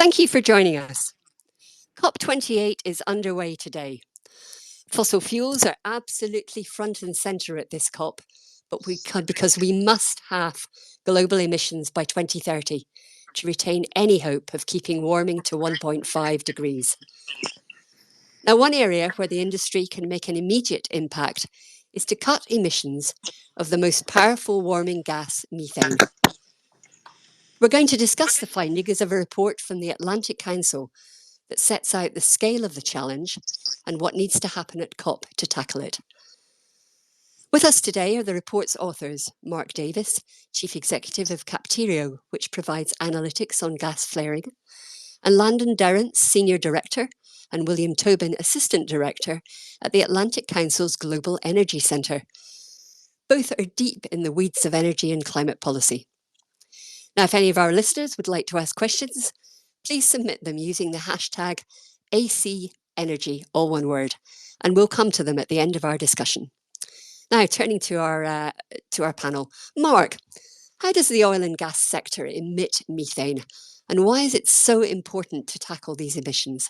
Thank you for joining us. COP28 is underway today. Fossil fuels are absolutely front and centre at this COP, because we must halve global emissions by 2030 to retain any hope of keeping warming to 1.5 degrees. Now, one area where the industry can make an immediate impact is to cut emissions of the most powerful warming gas, methane. We're going to discuss the findings of a report from the Atlantic Council that sets out the scale of the challenge and what needs to happen at COP to tackle it. With us today are the report's authors, Mark Davis, Chief Executive of Capterio, which provides analytics on gas flaring, and Landon, Derentz, Senior Director, and William Tobin, Assistant Director at the Atlantic Council's Global Energy Centre. Both are deep in the weeds of energy and climate policy. Now, if any of our listeners would like to ask questions, please submit them using the hashtag #ACEnergy, all one word, and we'll come to them at the end of our discussion. Now, turning to our panel. Mark, how does the oil and gas sector emit methane, and why is it so important to tackle these emissions?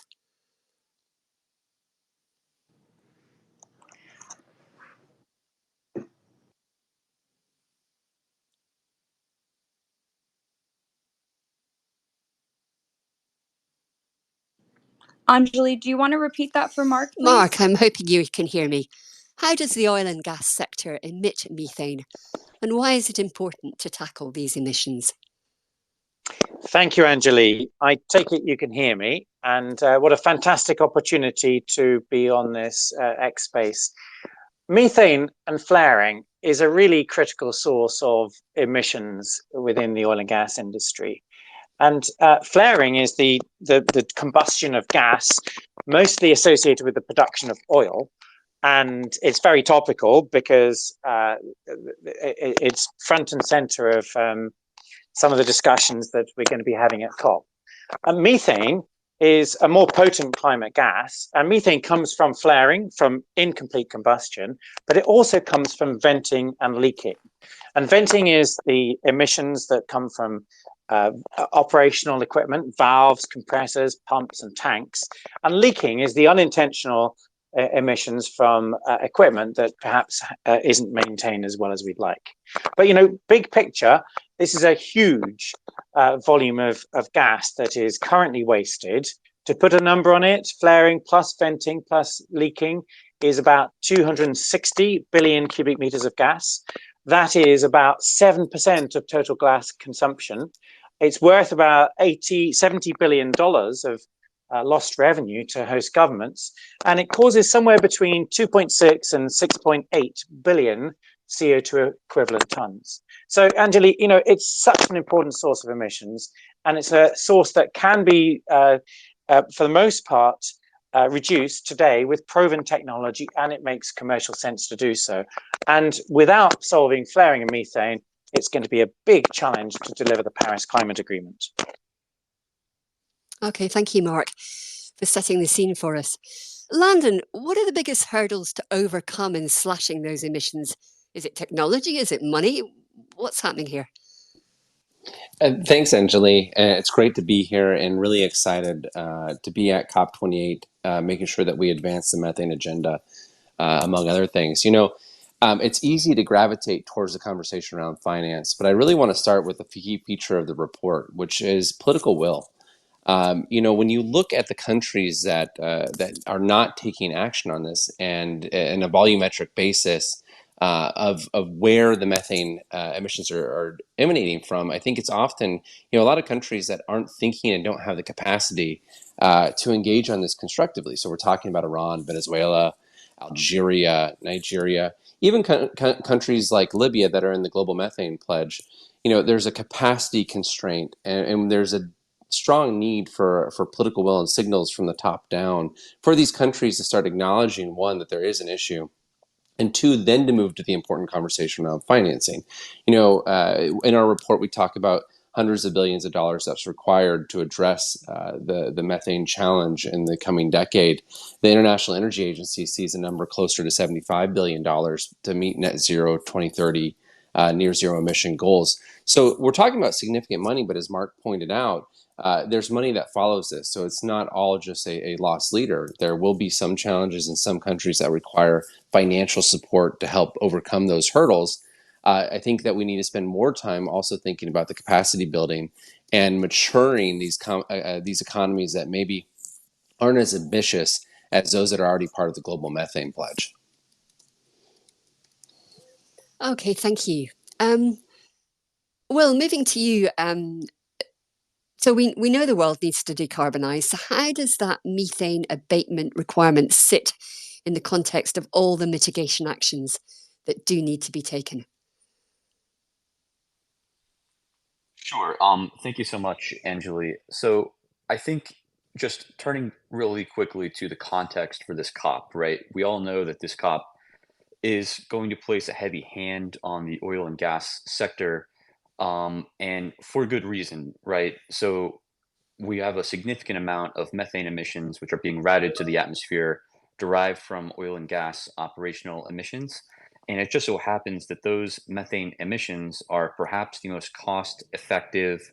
Angeli, do you want to repeat that for Mark, please? Mark, I'm hoping you can hear me. How does the oil and gas sector emit methane, and why is it important to tackle these emissions? Thank you, Angeli. I take it you can hear me, and what a fantastic opportunity to be on this X Space. Methane and flaring is a really critical source of emissions within the oil and gas industry. And flaring is the combustion of gas, mostly associated with the production of oil. And it's very topical because it's front and center of some of the discussions that we're going to be having at COP. And methane is a more potent climate gas, and methane comes from flaring, from incomplete combustion, but it also comes from venting and leaking. And venting is the emissions that come from operational equipment, valves, compressors, pumps, and tanks. And leaking is the unintentional emissions from equipment that perhaps isn't maintained as well as we'd like. But, big picture, this is a huge volume of gas that is currently wasted. To put a number on it, flaring plus venting plus leaking is about 260 billion cubic meters of gas. That is about 7% of total gas consumption. It's worth about $70 billion of lost revenue to host governments, and it causes somewhere between 2.6 and 6.8 billion CO2 equivalent tons. So, Angeli, it's such an important source of emissions, and it's a source that can be, for the most part, reduced today with proven technology, and it makes commercial sense to do so. And without solving flaring and methane, it's going to be a big challenge to deliver the Paris Climate Agreement. Okay, thank you, Mark, for setting the scene for us. Landon, what are the biggest hurdles to overcome in slashing those emissions? Is it technology? Is it money? What's happening here? Thanks, Angeli. It's great to be here and really excited to be at COP28, making sure that we advance the methane agenda, among other things. It's easy to gravitate towards the conversation around finance, but I really want to start with a key feature of the report, which is political will. When you look at the countries that are not taking action on this, and in a volumetric basis of where the methane emissions are emanating from, I think it's often a lot of countries that aren't thinking and don't have the capacity to engage on this constructively. So we're talking about Iran, Venezuela, Algeria, Nigeria, even countries like Libya that are in the global methane pledge. There's a capacity constraint, and there's a strong need for political will and signals from the top down for these countries to start acknowledging, one, that there is an issue, and two, then to move to the important conversation around financing. In our report, we talk about hundreds of billions of dollars that's required to address the methane challenge in the coming decade. The International Energy Agency sees a number closer to $75 billion to meet net zero 2030 near zero emission goals. So we're talking about significant money, but as Mark pointed out, there's money that follows this. So it's not all just a loss leader. There will be some challenges in some countries that require financial support to help overcome those hurdles. I think that we need to spend more time also thinking about the capacity building and maturing these economies that maybe aren't as ambitious as those that are already part of the global methane pledge. Okay, thank you. Will, moving to you. So we know the world needs to decarbonize. So how does that methane abatement requirement sit in the context of all the mitigation actions that do need to be taken? Sure. Thank you so much, Angeli. So I think just turning really quickly to the context for this COP, right? We all know that this COP is going to place a heavy hand on the oil and gas sector, and for good reason, right? So we have a significant amount of methane emissions which are being routed to the atmosphere derived from oil and gas operational emissions. And it just so happens that those methane emissions are perhaps the most cost effective,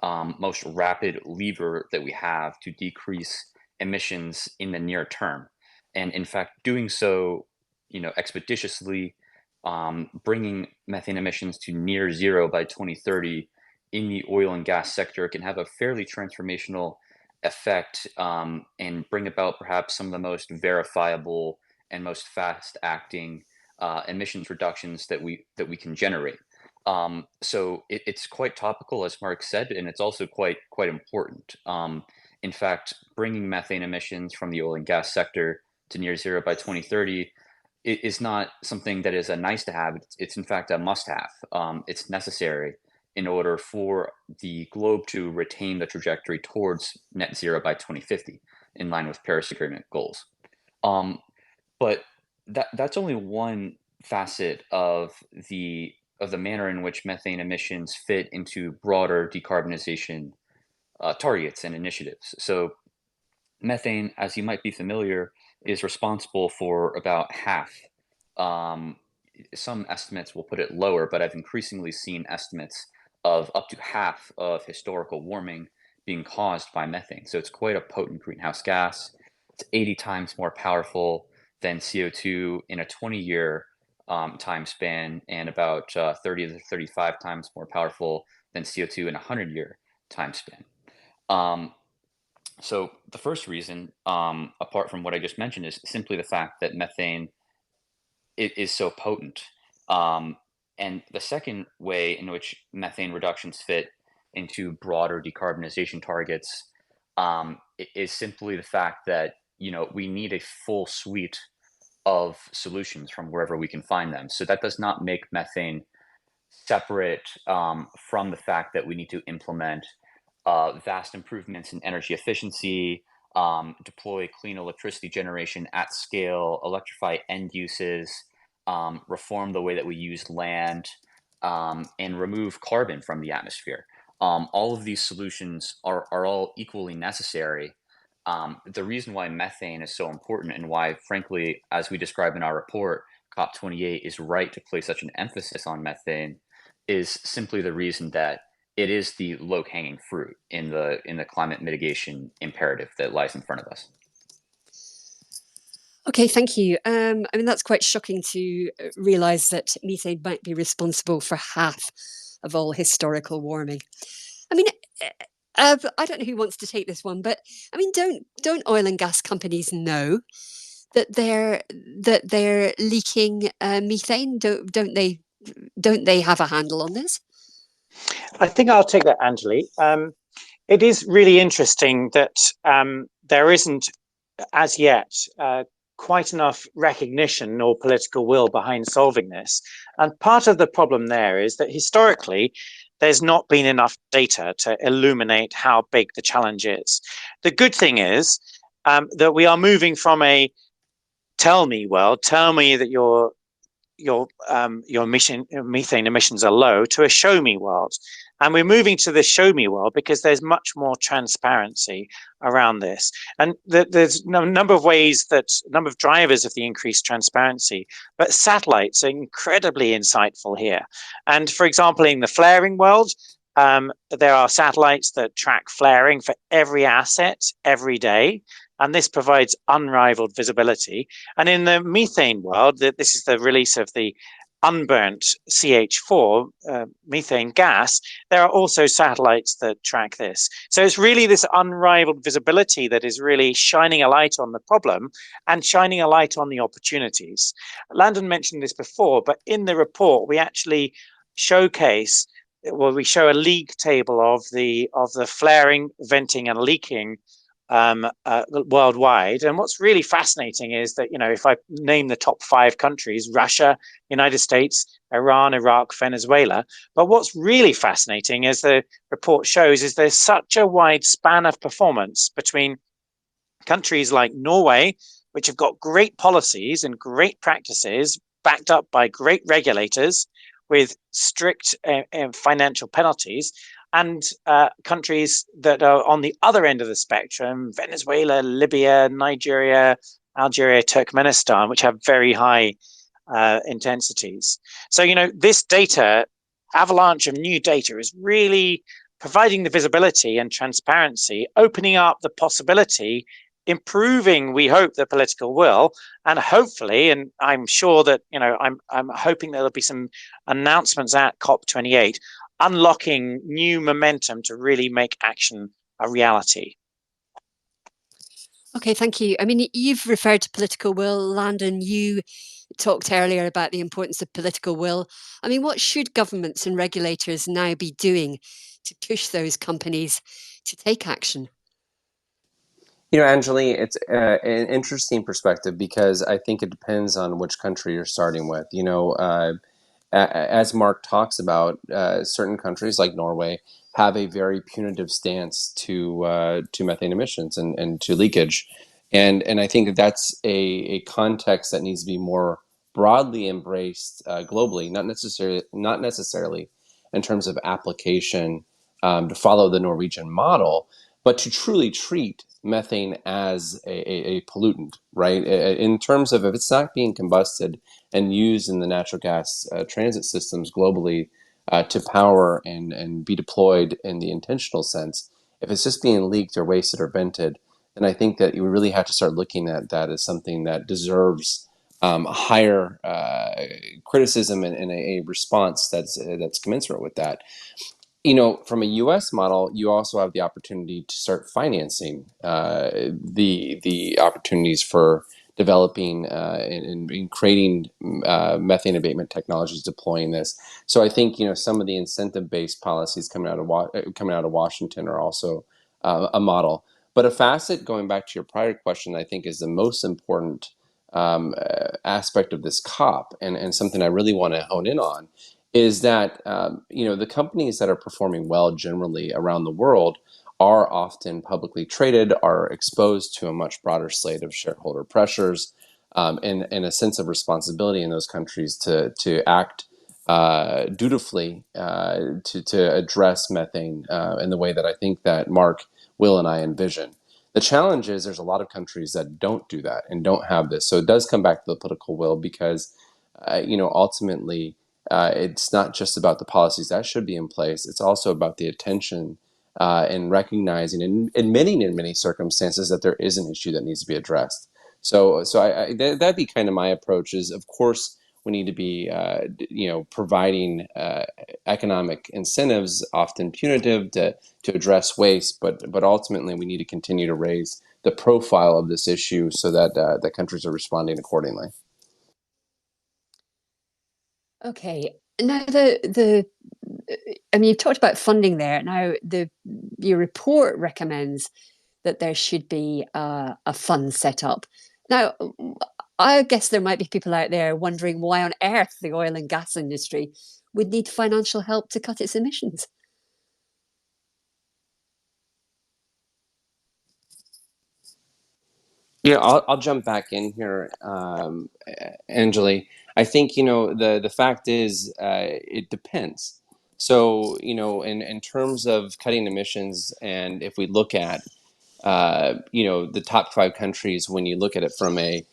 most rapid lever that we have to decrease emissions in the near term. And in fact, doing so, expeditiously, bringing methane emissions to near zero by 2030 in the oil and gas sector can have a fairly transformational effect, and bring about perhaps some of the most verifiable and most fast acting emissions reductions that we can generate. So it's quite topical, as Mark said, and it's also quite important. In fact, bringing methane emissions from the oil and gas sector to near zero by 2030 is not something that is a nice to have. It's in fact a must have. It's necessary in order for the globe to retain the trajectory towards net zero by 2050, in line with Paris Agreement goals. But that's only one facet of the manner in which methane emissions fit into broader decarbonization targets and initiatives. So methane, as you might be familiar, is responsible for about half. Um, some estimates will put it lower, but I've increasingly seen estimates of up to half of historical warming being caused by methane. So it's quite a potent greenhouse gas. It's 80 times more powerful than CO2 in a 20-year time span, and about 30 to 35 times more powerful than CO2 in a 100-year time span. So the first reason, apart from what I just mentioned, is simply the fact that methane is so potent. And the second way in which methane reductions fit into broader decarbonization targets, is simply the fact that we need a full suite of solutions from wherever we can find them. So that does not make methane separate from the fact that we need to implement vast improvements in energy efficiency, deploy clean electricity generation at scale, electrify end uses, reform the way that we use land, and remove carbon from the atmosphere. All of these solutions are all equally necessary. The reason why methane is so important, and why, frankly, as we describe in our report, COP28 is right to place such an emphasis on methane, is simply the reason that it is the low-hanging fruit in the climate mitigation imperative that lies in front of us. Okay, thank you. I mean, that's quite shocking to realise that methane might be responsible for half of all historical warming. I mean, I don't know who wants to take this one, but I mean, don't oil and gas companies know that they're leaking methane? Don't they have a handle on this? I think I'll take that, Angeli. It is really interesting that there isn't as yet quite enough recognition or political will behind solving this. And part of the problem there is that historically, there's not been enough data to illuminate how big the challenge is. The good thing is that we are moving from a tell me world, tell me that your methane emissions are low, to a show me world. And we're moving to the show me world because there's much more transparency around this. And there's a number of ways, number of drivers of the increased transparency, but satellites are incredibly insightful here. And for example, in the flaring world, There are satellites that track flaring for every asset every day, and this provides unrivaled visibility. And in the methane world, this is the release of the unburnt CH4 methane gas. There are also satellites that track this. So it's really this unrivaled visibility that is really shining a light on the problem and shining a light on the opportunities. Landon mentioned this before, but in the report, we actually showcase, well, we show a league table of the flaring, venting, and leaking worldwide. And what's really fascinating is that, if I name the top 5 countries: Russia, United States, Iran, Iraq, Venezuela. But what's really fascinating, as the report shows, is there's such a wide span of performance between countries like Norway, which have got great policies and great practices backed up by great regulators with strict financial penalties, and countries that are on the other end of the spectrum: Venezuela, Libya, Nigeria, Algeria, Turkmenistan, which have very high intensities. So, this data, avalanche of new data, is really providing the visibility and transparency, opening up the possibility, improving, we hope, the political will, and hopefully, and I'm sure that, I'm hoping there'll be some announcements at COP28, unlocking new momentum to really make action a reality. Okay, thank you. I mean, you've referred to political will. Landon, you talked earlier about the importance of political will. I mean, what should governments and regulators now be doing to push those companies to take action? Angeli, it's an interesting perspective because I think it depends on which country you're starting with. As Mark talks about, certain countries like Norway have a very punitive stance to methane emissions and to leakage, and I think that's a context that needs to be more broadly embraced globally, not necessarily in terms of application to follow the Norwegian model, but to truly treat methane as a pollutant, right? In terms of, if it's not being combusted and used in the natural gas transit systems globally to power and be deployed in the intentional sense, if it's just being leaked or wasted or vented, then I think that you really have to start looking at that as something that deserves higher criticism and a response that's commensurate with that. From a U.S. model, you also have the opportunity to start financing the opportunities for developing and creating methane abatement technologies, deploying this. So I think some of the incentive-based policies coming out of Washington are also a model. But a facet, going back to your prior question, I think is the most important aspect of this COP, and something I really want to hone in on, is that the companies that are performing well generally around the world are often publicly traded, are exposed to a much broader slate of shareholder pressures, and a sense of responsibility in those countries to act dutifully to address methane in the way that I think that Mark, Will, and I envision. The challenge is there's a lot of countries that don't do that and don't have this. So it does come back to the political will because, ultimately, it's not just about the policies that should be in place. It's also about the attention and recognizing and admitting in many circumstances that there is an issue that needs to be addressed. So that'd be kind of my approach. Is, of course, we need to be providing economic incentives, often punitive, to address waste, but ultimately we need to continue to raise the profile of this issue so that that countries are responding accordingly. Okay. Now, I mean, you've talked about funding there. Now, your report recommends that there should be a fund set up. Now, I guess there might be people out there wondering why on earth the oil and gas industry would need financial help to cut its emissions. Yeah, I'll jump back in here, Angeli. I think the fact is it depends. So in terms of cutting emissions, and if we look at the top 5 countries, when you look at it from a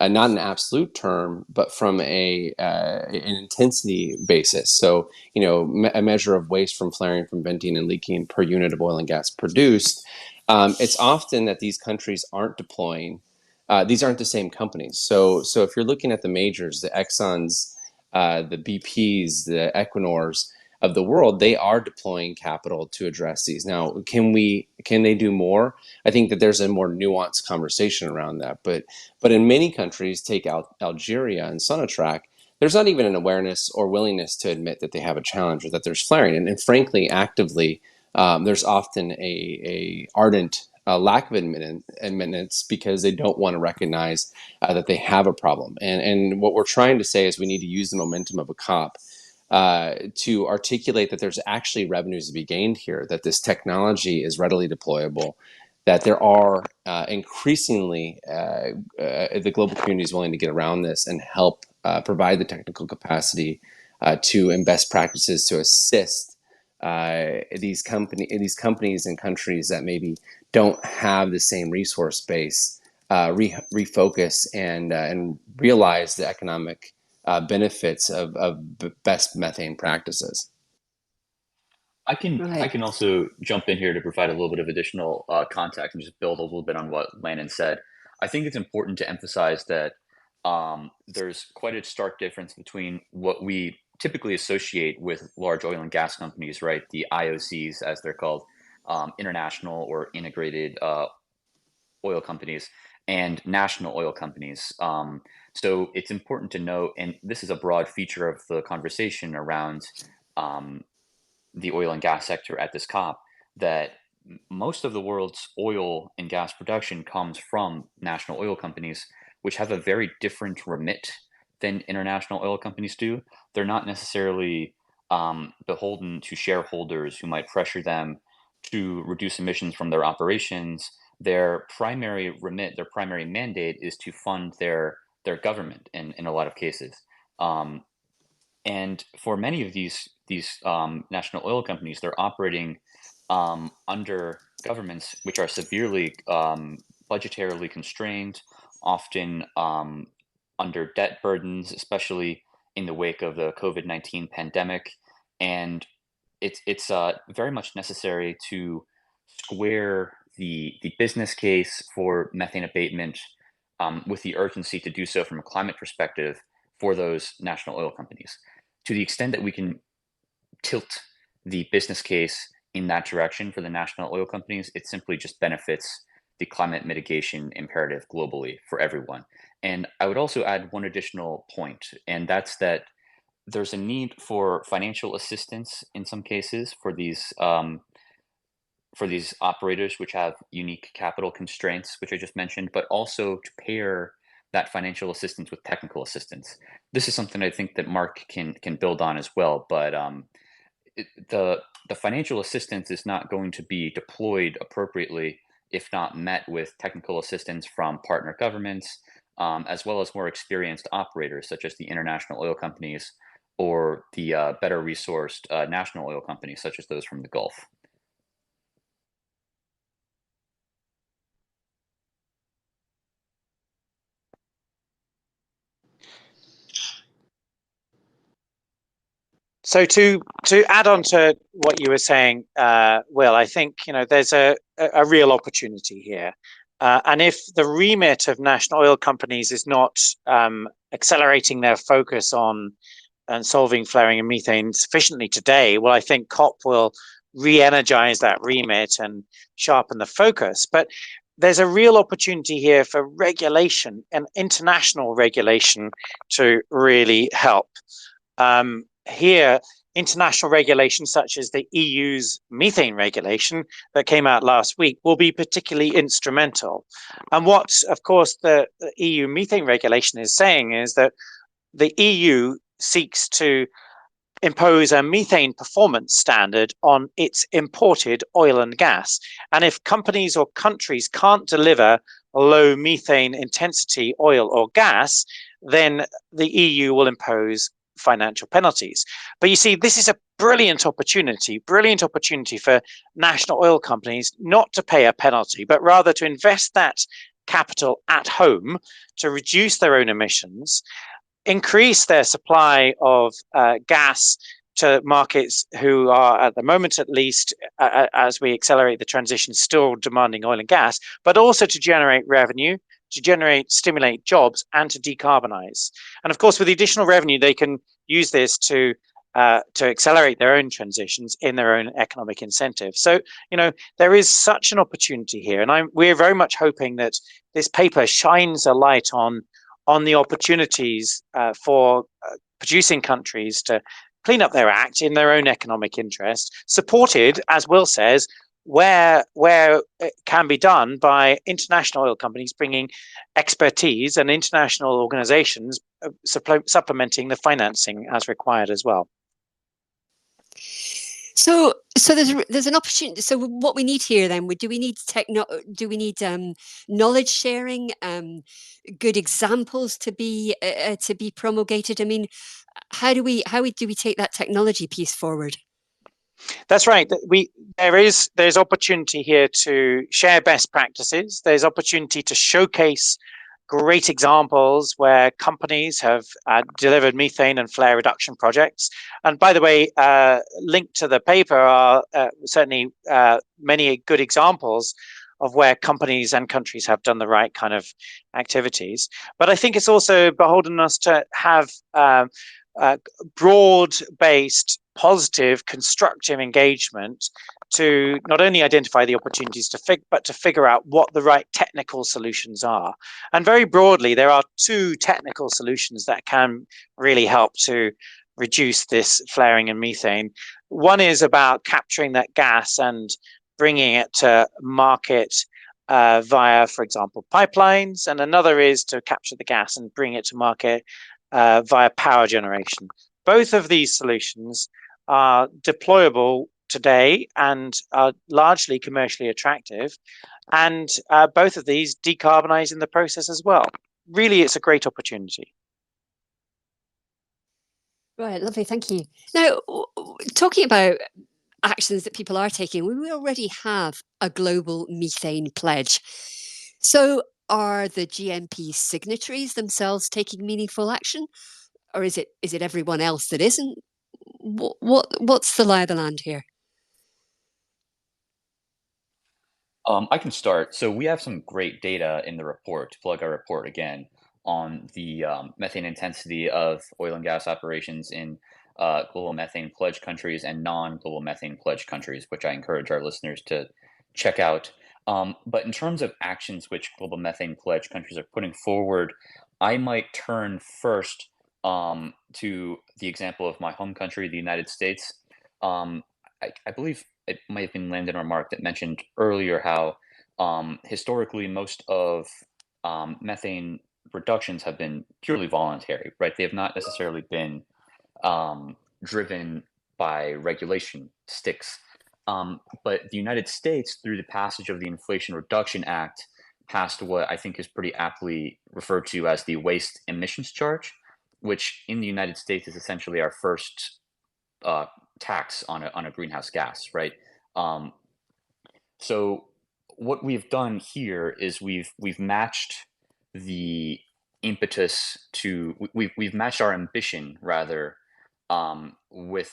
not an absolute term, but from an intensity basis. So, a measure of waste from flaring, from venting, and leaking per unit of oil and gas produced. It's often that these countries aren't deploying. These aren't the same companies. So if you're looking at the majors, the Exxons, the BPs, the Equinors of the world, they are deploying capital to address these. Now, can they do more? I think that there's a more nuanced conversation around that. But in many countries, take Algeria and Sonatrach, there's not even an awareness or willingness to admit that they have a challenge or that there's flaring. And frankly, actively, there's often a ardent lack of admittance because they don't want to recognize that they have a problem. And what we're trying to say is we need to use the momentum of a COP to articulate that there's actually revenues to be gained here, that this technology is readily deployable, that there are increasingly the global community is willing to get around this and help provide the technical capacity to and best practices to assist these companies and countries that maybe don't have the same resource base refocus and realize the economic benefits of best methane practices. I can also jump in here to provide a little bit of additional context and just build a little bit on what Landon said. I think it's important to emphasize that there's quite a stark difference between what we typically associate with large oil and gas companies, right? The IOCs, as they're called, international or integrated oil companies, and national oil companies. So it's important to note, and this is a broad feature of the conversation around the oil and gas sector at this COP, that most of the world's oil and gas production comes from national oil companies, which have a very different remit than international oil companies do. They're not necessarily beholden to shareholders who might pressure them to reduce emissions from their operations. Their primary remit, their primary mandate is to fund their government in a lot of cases. And for many of these national oil companies, they're operating under governments which are severely budgetarily constrained, often under debt burdens, especially in the wake of the COVID-19 pandemic. And it's very much necessary to square the business case for methane abatement with the urgency to do so from a climate perspective for those national oil companies. To the extent that we can tilt the business case in that direction for the national oil companies, it simply just benefits the climate mitigation imperative globally for everyone. And I would also add one additional point, and that's that there's a need for financial assistance in some cases for these operators which have unique capital constraints, which I just mentioned, but also to pair that financial assistance with technical assistance. This is something I think that Mark can build on as well, but the financial assistance is not going to be deployed appropriately if not met with technical assistance from partner governments, as well as more experienced operators such as the international oil companies or the better resourced national oil companies such as those from the Gulf. So to add on to what you were saying, Will, I think there's a real opportunity here, and if the remit of national oil companies is not accelerating their focus on and solving flaring and methane sufficiently today, well, I think COP will re-energize that remit and sharpen the focus. But there's a real opportunity here for regulation and international regulation to really help. Here, international regulations such as the EU's methane regulation that came out last week will be particularly instrumental. And what, of course, the EU methane regulation is saying is that the EU seeks to impose a methane performance standard on its imported oil and gas. And if companies or countries can't deliver low methane intensity oil or gas, then the EU will impose financial penalties. But you see, this is a brilliant opportunity for national oil companies not to pay a penalty, but rather to invest that capital at home to reduce their own emissions, increase their supply of gas to markets who are, at the moment at least, as we accelerate the transition, still demanding oil and gas, but also to generate revenue, to stimulate jobs, and to decarbonize. And of course, with the additional revenue, they can use this to accelerate their own transitions in their own economic incentive. So, there is such an opportunity here, and we're very much hoping that this paper shines a light on the opportunities for producing countries to clean up their act in their own economic interest, supported, as Will says, where it can be done by international oil companies bringing expertise and international organizations supplementing the financing as required as well. So there's an opportunity. So what we need here then, do we need knowledge sharing, good examples to be promulgated? I mean, how do we take that technology piece forward? That's right. There's opportunity here to share best practices. There's opportunity to showcase great examples where companies have delivered methane and flare reduction projects. And by the way, linked to the paper are certainly many good examples of where companies and countries have done the right kind of activities. But I think it's also beholden us to have broad-based, positive, constructive engagement to not only identify the opportunities but to figure out what the right technical solutions are. And very broadly, there are two technical solutions that can really help to reduce this flaring and methane. One is about capturing that gas and bringing it to market via, for example, pipelines, and another is to capture the gas and bring it to market via power generation. Both of these solutions are deployable today and are largely commercially attractive, and both of these decarbonize in the process as well. Really, it's a great opportunity. Right, lovely, thank you. Now, talking about actions that people are taking, we already have a global methane pledge. So are the GMP signatories themselves taking meaningful action, or is it everyone else that isn't? What's the lie of the land here? I can start. So we have some great data in the report, to plug our report again, on the methane intensity of oil and gas operations in global methane pledge countries and non-global methane pledge countries, which I encourage our listeners to check out. But in terms of actions which global methane pledge countries are putting forward, I might turn first to the example of my home country, the United States. I believe it might have been Landon or Mark that mentioned earlier how historically most of methane reductions have been purely voluntary, right? They have not necessarily been driven by regulation sticks. But the United States, through the passage of the Inflation Reduction Act, passed what I think is pretty aptly referred to as the waste emissions charge, which in the United States is essentially our first tax on a greenhouse gas, right? So what we've done here is we've matched the impetus to we've matched our ambition rather with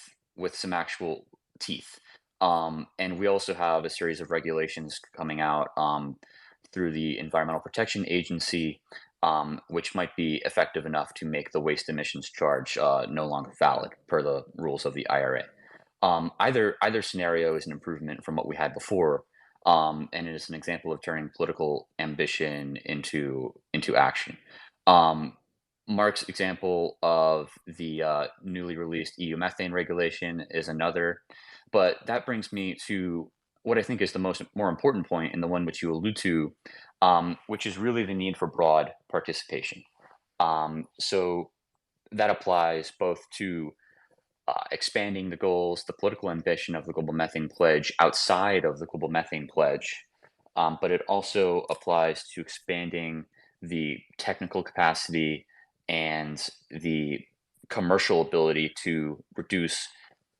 some actual teeth. And we also have a series of regulations coming out through the Environmental Protection Agency, which might be effective enough to make the waste emissions charge no longer valid per the rules of the IRA. Either scenario is an improvement from what we had before, and it is an example of turning political ambition into action. Mark's example of the newly released EU methane regulation is another, but that brings me to what I think is the more important point, and the one which you allude to, which is really the need for broad participation. So that applies both to expanding the goals, the political ambition of the Global Methane Pledge outside of the Global Methane Pledge, but it also applies to expanding the technical capacity and the commercial ability to reduce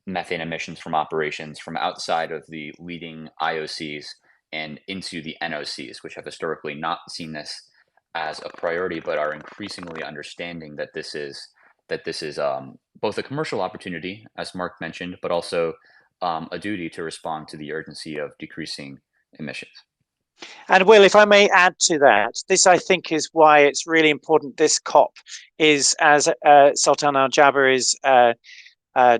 methane emissions from operations from outside of the leading IOCs and into the NOCs, which have historically not seen this as a priority, but are increasingly understanding that this is both a commercial opportunity, as Mark mentioned, but also a duty to respond to the urgency of decreasing emissions. And Will, if I may add to that, this I think is why it's really important. This COP is, as Sultan Al Jaber is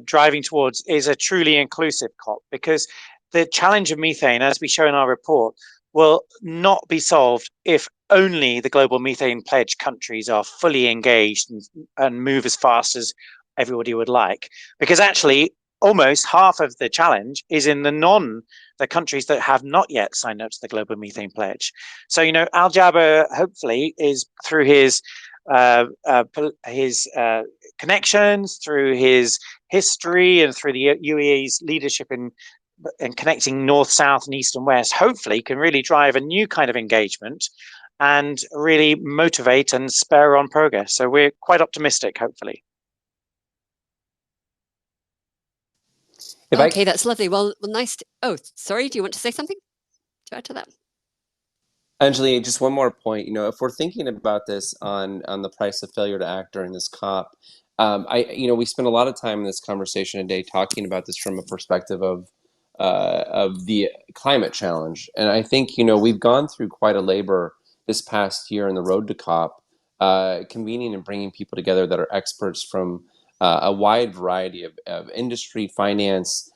driving towards, is a truly inclusive COP, because the challenge of methane, as we show in our report, will not be solved if only the global methane pledge countries are fully engaged and move as fast as everybody would like. Because actually, almost half of the challenge is in the countries that have not yet signed up to the global methane pledge. So, you know, Al Jaber hopefully is through his connections, through his history, and through the UAE's leadership in connecting north, south, and east and west, hopefully can really drive a new kind of engagement and really motivate and spur on progress. So we're quite optimistic, hopefully. Okay, that's lovely. Well, nice. Oh, sorry. Do you want to say something to add to that? Angeli, just one more point. You know, if we're thinking about this on the price of failure to act during this COP, we spent a lot of time in this conversation today talking about this from a perspective of the climate challenge, and I think we've gone through quite a labor this past year in the road to COP, convening and bringing people together that are experts from a wide variety of industry, finance,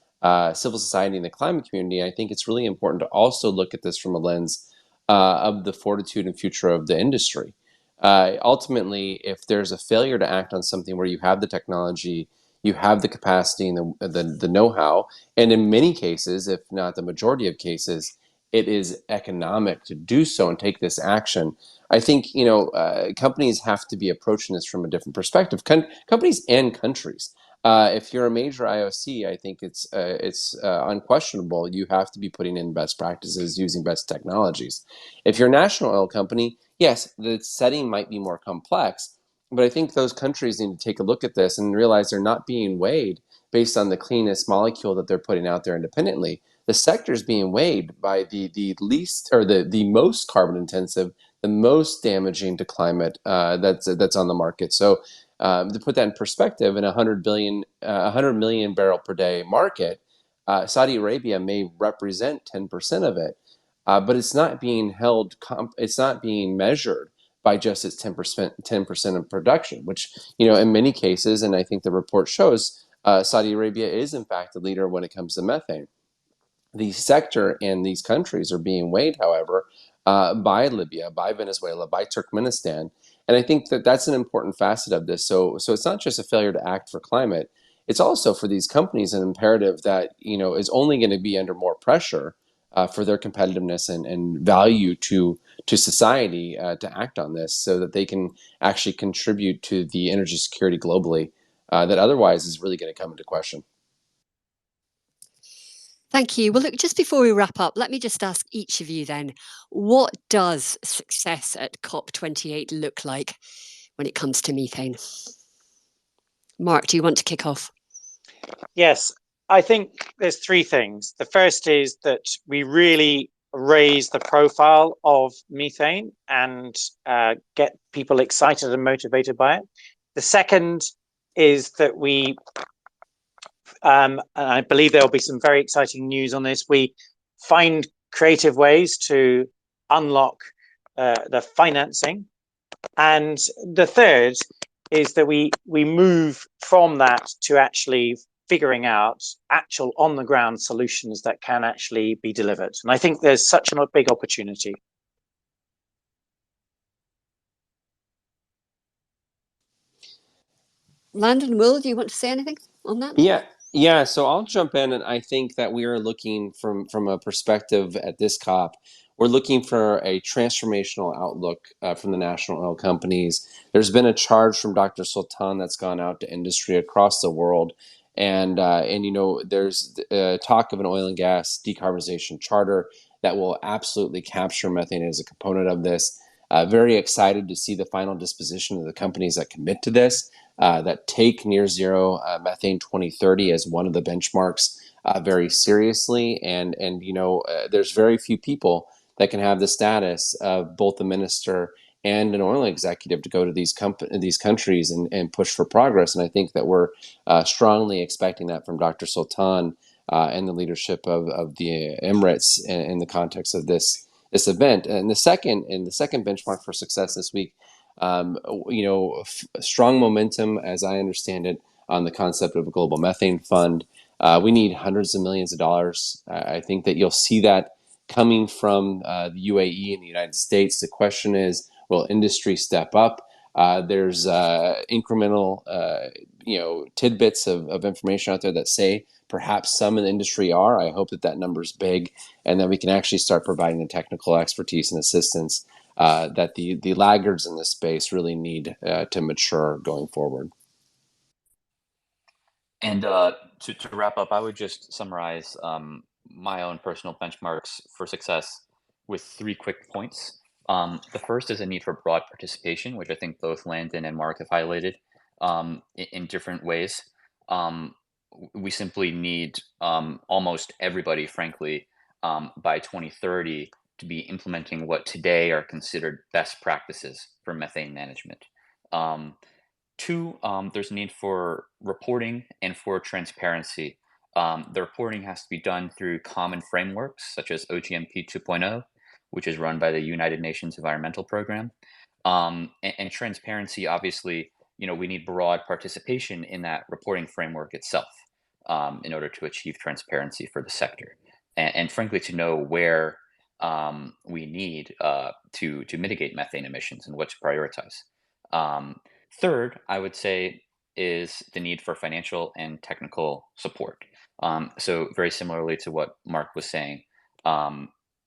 civil society, and the climate community. I think it's really important to also look at this from a lens of the fortitude and future of the industry. Ultimately, if there's a failure to act on something where you have the technology, you have the capacity and the know-how, and in many cases, if not the majority of cases, it is economic to do so and take this action. I think companies have to be approaching this from a different perspective. Companies and countries. If you're a major IOC, I think it's unquestionable. You have to be putting in best practices, using best technologies. If you're a national oil company, yes, the setting might be more complex, but I think those countries need to take a look at this and realize they're not being weighed based on the cleanest molecule that they're putting out there independently. The sector is being weighed by the least or the most carbon intensive, the most damaging to climate that's on the market. So to put that in perspective, in a 100 million barrel per day market, Saudi Arabia may represent 10% of it, but it's not being held. It's not being measured by just its 10% of production, which in many cases, and I think the report shows, Saudi Arabia is in fact the leader when it comes to methane. The sector and these countries are being weighed, however, by Libya, by Venezuela, by Turkmenistan. And I think that that's an important facet of this. So it's not just a failure to act for climate. It's also for these companies an imperative that, is only going to be under more pressure for their competitiveness and value to society to act on this so that they can actually contribute to the energy security globally that otherwise is really going to come into question. Thank you. Well, look, just before we wrap up, let me just ask each of you then, what does success at COP28 look like when it comes to methane? Mark, do you want to kick off? Yes, I think there's three things. The first is that we really raise the profile of methane and get people excited and motivated by it. The second is that we and I believe there'll be some very exciting news on this. We find creative ways to unlock the financing. And the third is that we move from that to actually figuring out actual on-the-ground solutions that can actually be delivered. And I think there's such a big opportunity. Landon, Will, do you want to say anything on that? Yeah. So I'll jump in, and I think that we are looking from a perspective at this COP. We're looking for a transformational outlook from the national oil companies. There's been a charge from Dr. Sultan that's gone out to industry across the world, and there's talk of an oil and gas decarbonization charter that will absolutely capture methane as a component of this. Very excited to see the final disposition of the companies that commit to this. That take near zero methane 2030 as one of the benchmarks very seriously. And there's very few people that can have the status of both a minister and an oil executive to go to these countries and push for progress. And I think that we're strongly expecting that from Dr. Sultan and the leadership of the Emirates in the context of this event. And the second benchmark for success this week, strong momentum, as I understand it, on the concept of a global methane fund. We need hundreds of millions of dollars. I think that you'll see that coming from the UAE and the United States. The question is, will industry step up? There's incremental, tidbits of information out there that say perhaps some in the industry are. I hope that number is big, and that we can actually start providing the technical expertise and assistance that the laggards in this space really need to mature going forward. And to wrap up, I would just summarize my own personal benchmarks for success with 3 quick points. The first is a need for broad participation, which I think both Landon and Mark have highlighted in different ways. We simply need almost everybody, frankly, by 2030 to be implementing what today are considered best practices for methane management. 2, there's a need for reporting and for transparency. The reporting has to be done through common frameworks such as OGMP 2.0, which is run by the United Nations Environmental Program. And transparency, obviously, we need broad participation in that reporting framework itself in order to achieve transparency for the sector. And frankly, to know where we need to mitigate methane emissions and what to prioritize. Third, I would say, is the need for financial and technical support. So very similarly to what Mark was saying,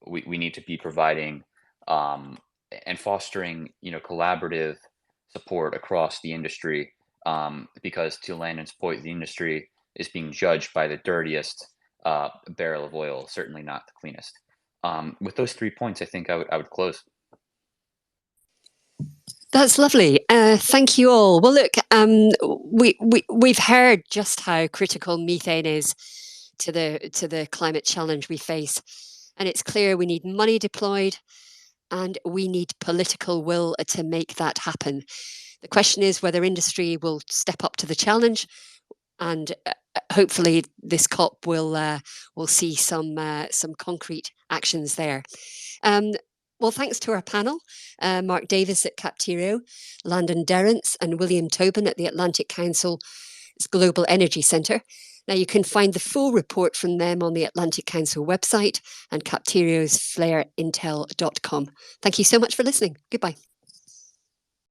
we need to be providing and fostering, collaborative support across the industry, because to Landon's point, the industry is being judged by the dirtiest barrel of oil, certainly not the cleanest. With those 3 points, I think I would close. That's lovely. Thank you all. Well, look, we've heard just how critical methane is to the climate challenge we face, and it's clear we need money deployed, and we need political will to make that happen. The question is whether industry will step up to the challenge, and hopefully this COP will see some concrete actions there. Well, thanks to our panel, Mark Davis at Capterio, Landon Derentz and William Tobin at the Atlantic Council's Global Energy Centre. Now, you can find the full report from them on the Atlantic Council website and Capterio's flairintel.com. Thank you so much for listening. Goodbye.